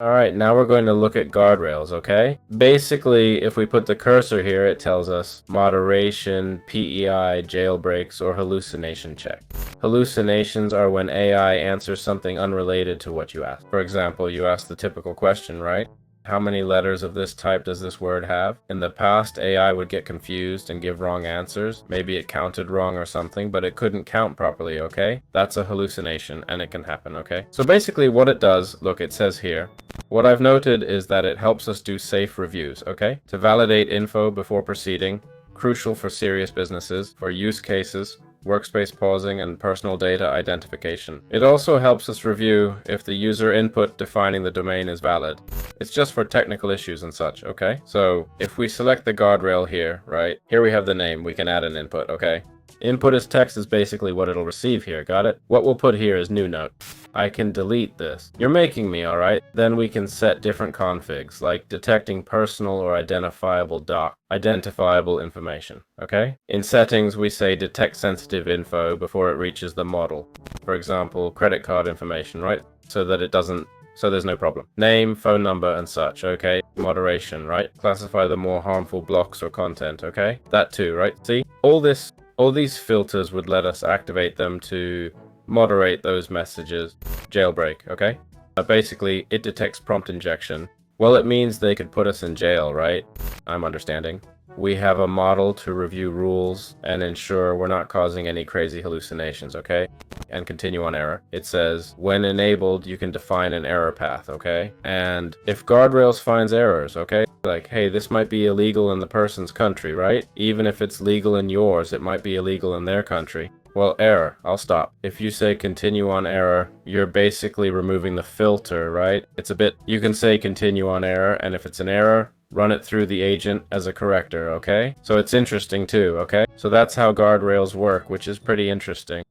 Alright, now we're going to look at guardrails, okay? Basically, if we put the cursor here, it tells us moderation, PEI, jailbreaks, or hallucination check. Hallucinations are when AI answers something unrelated to what you asked. For example, you asked the typical question, right? How many letters of this type does this word have? In the past, AI would get confused and give wrong answers. Maybe it counted wrong or something, but it couldn't count properly, okay? That's a hallucination, and it can happen, okay? So basically what it does, look, it says here, what I've noted is that it helps us do safe reviews, okay? To validate info before proceeding, crucial for serious businesses, for use cases, workspace pausing, and personal data identification. It also helps us review if the user input defining the domain is valid. It's just for technical issues and such, okay? So if we select the guardrail here, right? Here we have the name, we can add an input, okay? Input as text is basically what it'll receive here, got it? What we'll put here is new note. I can delete this. You're making me, alright? Then we can set different configs, like detecting personal or identifiable information, okay? In settings, we say detect sensitive info before it reaches the model. For example, credit card information, right? So there's no problem. Name, phone number, and such, okay? Moderation, right? Classify the more harmful blocks or content, okay? That too, right? See? All these filters would let us activate them to moderate those messages. Jailbreak, okay? Basically, it detects prompt injection. Well, it means they could put us in jail, right? I'm understanding. We have a model to review rules and ensure we're not causing any crazy hallucinations, okay? And continue on error. It says, when enabled, you can define an error path, okay? And if guardrails finds errors, okay? Like, hey, this might be illegal in the person's country, right? Even if it's legal in yours, it might be illegal in their country. Well, error. I'll stop. If you say continue on error, you're basically removing the filter, right? You can say continue on error, and if it's an error, run it through the agent as a corrector, okay? So it's interesting too, okay? So that's how guardrails work, which is pretty interesting.